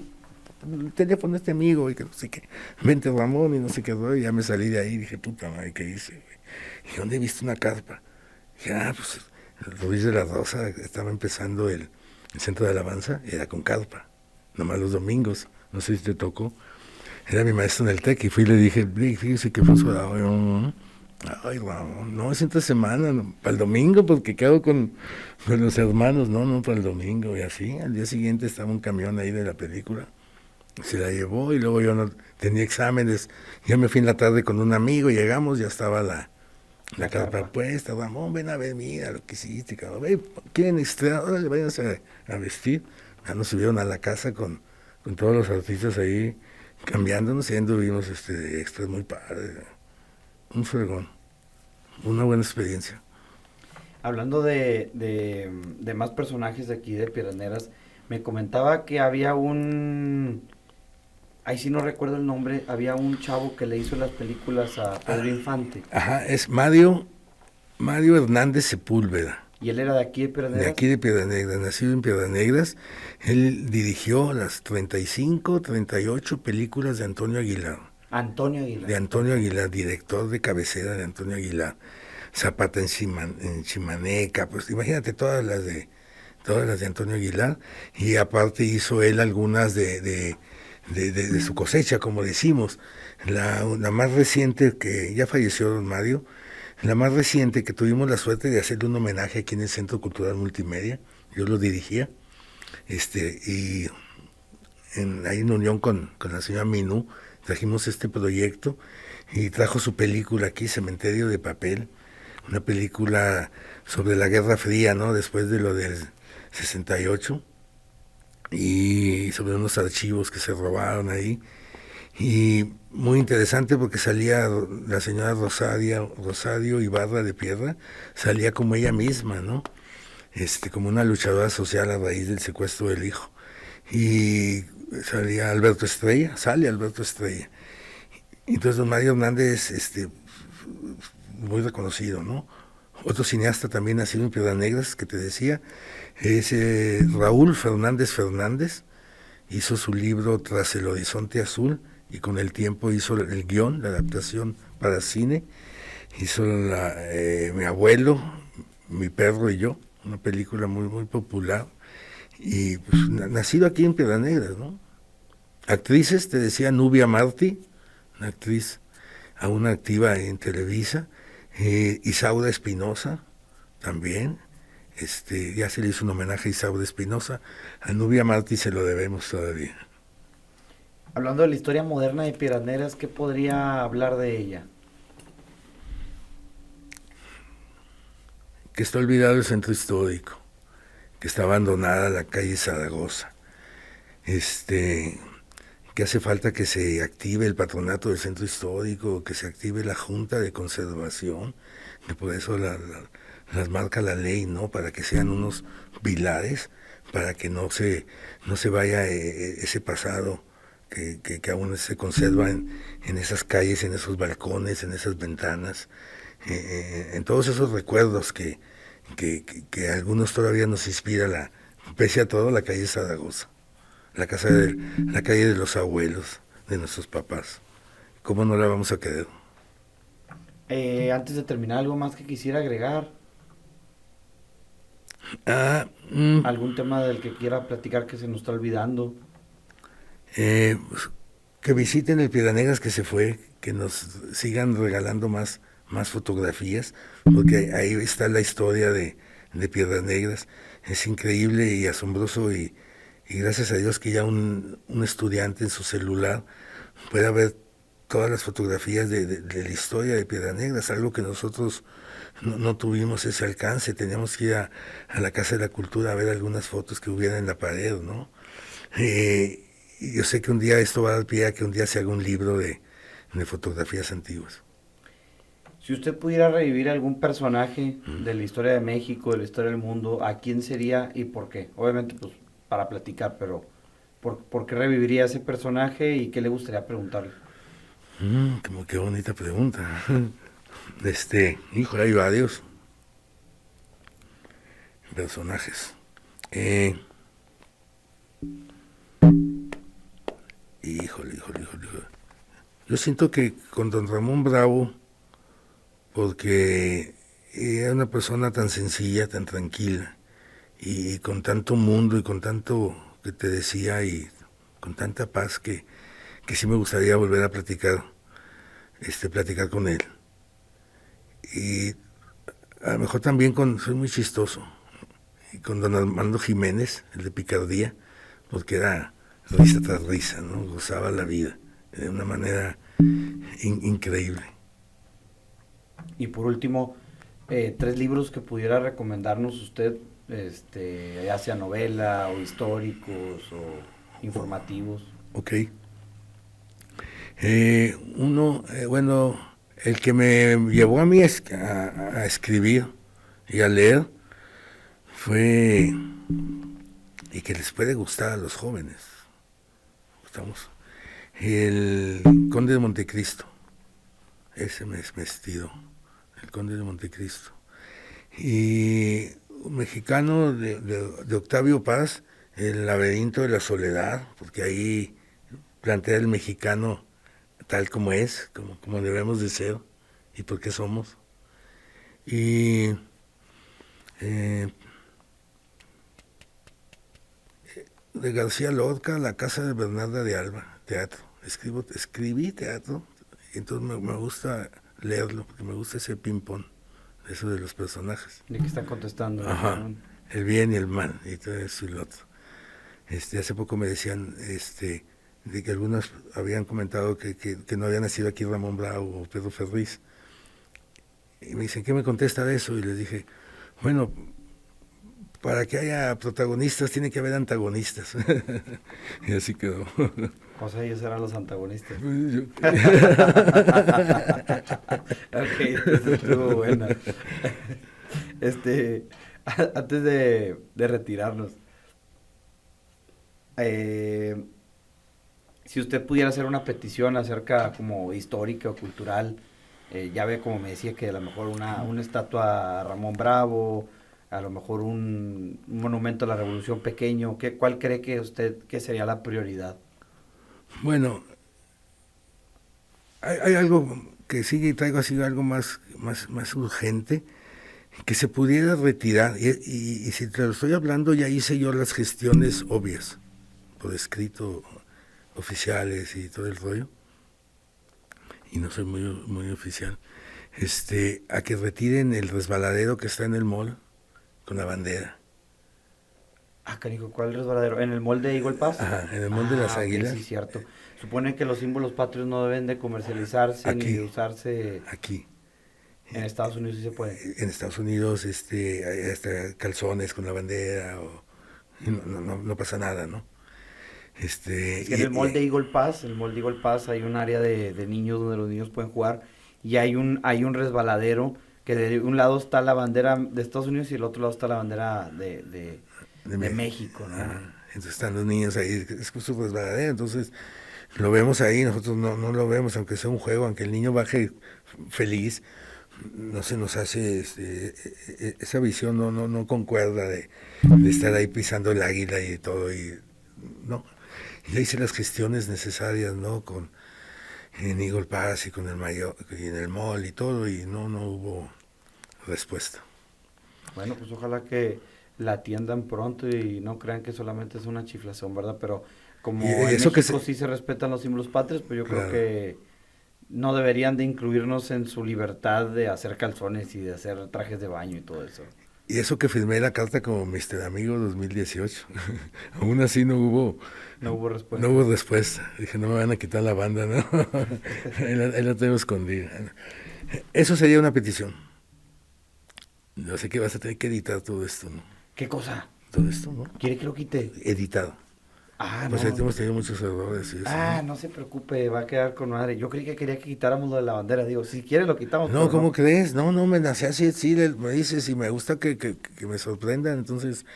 el teléfono de este amigo, y que no sé qué. Vente, Ramón, y no sé qué rollo. Y ya me salí de ahí y dije, puta madre, ¿qué hice? Y ¿dónde he visto una carpa? Dije, pues Ruiz de la Rosa, estaba empezando el centro de alabanza, era con carpa, nomás los domingos, no sé si te tocó. Era mi maestro en el TEC y fui y le dije, fíjese que fue su ay, Ramón, no, es entre semana, no, para el domingo, porque quedo con los hermanos, no, para el domingo, y así. Al día siguiente estaba un camión ahí de la película, se la llevó y luego yo no tenía exámenes, yo me fui en la tarde con un amigo, llegamos, ya estaba la carpa puesta. Ramón, ven a ver, mira lo que hiciste, cabrón, ve, quieren estrenar, órale, váyanse a vestir. Ya nos subieron a la casa con todos los artistas ahí, cambiándonos, y anduvimos de extras muy padre, un fregón, una buena experiencia. Hablando de más personajes de aquí de Piedras Negras, me comentaba que había ahí sí no recuerdo el nombre, había un chavo que le hizo las películas a Pedro Infante. Ajá, es Mario Hernández Sepúlveda. ¿Y él era de aquí de Piedras Negras? De aquí de Piedras Negras, nacido en Piedras Negras. Él dirigió las 35, 38 películas de Antonio Aguilar. Antonio Aguilar. De Antonio Aguilar, director de cabecera de Antonio Aguilar. Zapata en Chimaneca, pues imagínate todas las de Antonio Aguilar, y aparte hizo él algunas de su cosecha, como decimos. La más reciente, que ya falleció don Mario, la más reciente que tuvimos la suerte de hacerle un homenaje aquí en el Centro Cultural Multimedia, yo lo dirigía, y ahí en unión con la señora Minú, trajimos este proyecto y trajo su película aquí, Cementerio de Papel, una película sobre la Guerra Fría, ¿no? Después de lo del 68, y sobre unos archivos que se robaron ahí. Y muy interesante porque salía la señora Rosario Ibarra de Piedra, salía como ella misma, ¿no? Como una luchadora social a raíz del secuestro del hijo. Y sale Alberto Estrella. Entonces don Mario Hernández, muy reconocido, ¿no? Otro cineasta también nacido en Piedras Negras, que te decía, es Raúl Fernández, hizo su libro Tras el Horizonte Azul, y con el tiempo hizo el guión, la adaptación para cine, hizo Mi abuelo, Mi perro y yo, una película muy, muy popular, y pues, nacido aquí en Piedras Negras, ¿no? Actrices, te decía Nubia Martí, una actriz aún activa en Televisa, Isaura Espinosa, también, ya se le hizo un homenaje a Isaura Espinosa, a Nubia Martí se lo debemos todavía. Hablando de la historia moderna de Piedras Negras, ¿qué podría hablar de ella? Que está olvidado el centro histórico, que está abandonada la calle Zaragoza, que hace falta que se active el patronato del centro histórico, que se active la Junta de Conservación, que por eso las marca la ley, ¿no? Para que sean unos pilares, para que no se vaya ese pasado que aún se conserva en esas calles, en esos balcones, en esas ventanas, en todos esos recuerdos que algunos todavía nos inspira, pese a todo, la calle Zaragoza. La calle de los abuelos, de nuestros papás. ¿Cómo no la vamos a querer? Antes de terminar, ¿algo más que quisiera agregar? ¿Algún tema del que quiera platicar que se nos está olvidando? Pues, que visiten el Piedras Negras que se fue, que nos sigan regalando más fotografías, porque ahí está la historia de Piedras Negras. Es increíble y asombroso, y gracias a Dios que ya un estudiante en su celular pueda ver todas las fotografías de la historia de Piedras Negras, algo que nosotros no tuvimos ese alcance. Teníamos que ir a la Casa de la Cultura a ver algunas fotos que hubiera en la pared, ¿no? Y yo sé que un día esto va a dar pie a que un día se haga un libro de fotografías antiguas. Si usted pudiera revivir algún personaje de la historia de México, de la historia del mundo, ¿a quién sería y por qué? Obviamente, pues, para platicar, pero ¿por qué reviviría ese personaje y qué le gustaría preguntarle? Como qué bonita pregunta. Híjole, hay varios personajes. Híjole. Yo siento que con don Ramón Bravo, porque Y era una persona tan sencilla, tan tranquila, y con tanto mundo y con tanto que te decía y con tanta paz que sí me gustaría volver a platicar con él. Y a lo mejor también soy muy chistoso, y con don Armando Jiménez, el de Picardía, porque era risa tras risa, ¿no? Gozaba la vida de una manera increíble. Y por último, 3 libros que pudiera recomendarnos usted, ya sea novela o históricos o informativos. Ok. Bueno, el que me llevó a mí a escribir y a leer fue, y que les puede gustar a los jóvenes, estamos, el Conde de Montecristo. Ese me es vestido, el Conde de Montecristo. Y un mexicano de Octavio Paz, El laberinto de la soledad, porque ahí plantea el mexicano tal como es, como debemos de ser y por qué somos. Y de García Lorca, La casa de Bernarda de Alba, teatro. Escribí teatro, y entonces me gusta leerlo, porque me gusta ese ping-pong, eso de los personajes. ¿De qué están contestando? Ajá, ¿No? el bien y el mal, y todo eso y lo otro. Hace poco me decían de que algunos habían comentado que no había nacido aquí Ramón Bravo o Pedro Ferriz. Y me dicen, ¿qué me contesta de eso? Y les dije, bueno, para que haya protagonistas tiene que haber antagonistas. Y así quedó. O sea, ellos eran los antagonistas. Ok, Ok, entonces estuvo buena. Antes de retirarnos, si usted pudiera hacer una petición acerca como histórica o cultural, ya ve como me decía que a lo mejor una estatua a Ramón Bravo, a lo mejor un monumento a la Revolución pequeño, ¿cuál cree que usted que sería la prioridad? bueno, hay algo que sigue y traigo así algo más urgente, que se pudiera retirar, y si te lo estoy hablando, ya hice yo las gestiones obvias, por escrito, oficiales y todo el rollo, y no soy muy oficial, a que retiren el resbaladero que está en el mall con la bandera. Ah, canijo, ¿cuál resbaladero? ¿En el molde de Eagle Pass? Ajá, en el mall de las Ok, Águilas. sí, cierto. Supone que los símbolos patrios no deben de comercializarse ni Aquí, de usarse aquí. en Estados Unidos, sí se puede. En Estados Unidos, hay hasta calzones con la bandera, y no pasa nada, ¿no? Es que en el molde de Eagle Pass, en el molde de Eagle Pass hay un área de niños donde los niños pueden jugar y hay un resbaladero que de un lado está la bandera de Estados Unidos y del otro lado está la bandera de México, ¿no? Entonces están los niños ahí, es su resbaladero, entonces lo vemos ahí, nosotros no lo vemos, aunque sea un juego, aunque el niño baje feliz, no se nos hace, esa visión no concuerda de estar ahí pisando el águila y todo, y no. Ya hice las gestiones necesarias, ¿no? En Eagle Pass y con el mayor, y en el mall y todo, y no hubo respuesta. Bueno, pues ojalá que la atiendan pronto y no crean que solamente es una chiflazón, ¿verdad? Pero como en eso México sí se respetan los símbolos patrios, pues yo creo que no deberían de incluirnos en su libertad de hacer calzones y de hacer trajes de baño y todo eso. Y eso que firmé la carta como Mr. Amigo 2018. Aún así No hubo respuesta. No hubo respuesta. Dije, no me van a quitar la banda, ¿no? ahí la tengo escondida. Eso sería una petición. Yo sé que vas a tener que editar todo esto, ¿no? ¿Qué cosa? Todo esto, ¿no? ¿Quiere que lo quite? Editado. Ah, Pues no. ahí hemos tenido muchos errores. Y eso, No se preocupe, va a quedar con madre. Yo creí que quería que quitáramos lo de la bandera. Digo, si quiere lo quitamos. No, ¿cómo crees? No, me nací así, sí, me dices, y me gusta que me sorprendan. Entonces,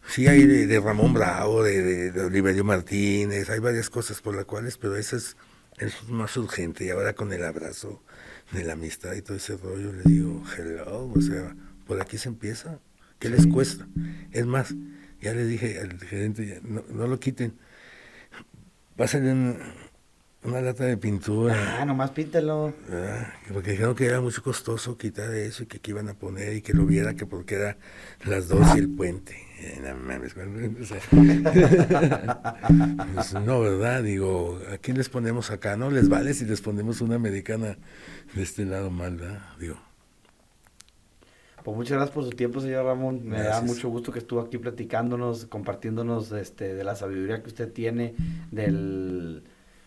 sí hay de Ramón Bravo, de Oliverio Martínez, hay varias cosas por las cuales, pero esa es más urgente. Y ahora con el abrazo de la amistad y todo ese rollo, les digo, hello, o sea, por aquí se empieza. ¿Qué les cuesta? Es más, ya les dije al gerente, no lo quiten. Va a salir Una lata de pintura. Ah, nomás píntelo. Porque dijeron que era mucho costoso quitar eso y que iban a poner y que lo viera, que porque era las 2 y el puente. No mames, o sea, pues no, ¿verdad? Digo, ¿a quién les ponemos acá? No les vale si les ponemos una americana de este lado mal, ¿verdad? Digo, Pues muchas gracias por su tiempo, señor Ramón. Me da gracias. mucho gusto que estuvo aquí platicándonos, compartiéndonos de la sabiduría que usted tiene, del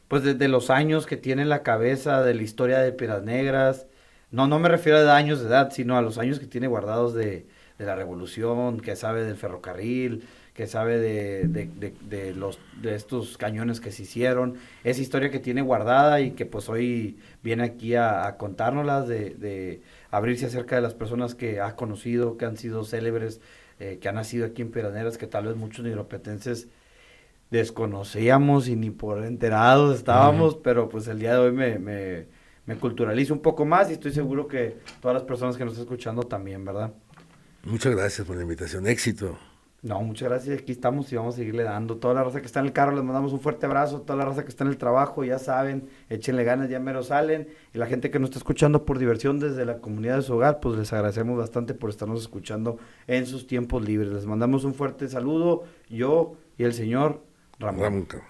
pues de los años que tiene en la cabeza, de la historia de Piedras Negras. No, no me refiero a años de edad, sino a los años que tiene guardados de la revolución, que sabe del ferrocarril, que sabe de estos cañones que se hicieron, esa historia que tiene guardada y que pues hoy viene aquí a contárnoslas, de abrirse acerca de las personas que ha conocido, que han sido célebres, que han nacido aquí en Piedras Negras, que tal vez muchos nigropetenses desconocíamos y ni por enterados estábamos, pero pues el día de hoy me culturalizo un poco más y estoy seguro que todas las personas que nos están escuchando también, ¿verdad? Muchas gracias por la invitación. Éxito. No, muchas gracias, aquí estamos y vamos a seguirle dando. Toda la raza que está en el carro les mandamos un fuerte abrazo, toda la raza que está en el trabajo, ya saben, échenle ganas, ya mero salen. Y la gente que nos está escuchando por diversión desde la comunidad de su hogar, pues les agradecemos bastante por estarnos escuchando en sus tiempos libres. Les mandamos un fuerte saludo, yo y el señor Ramón. Ramón.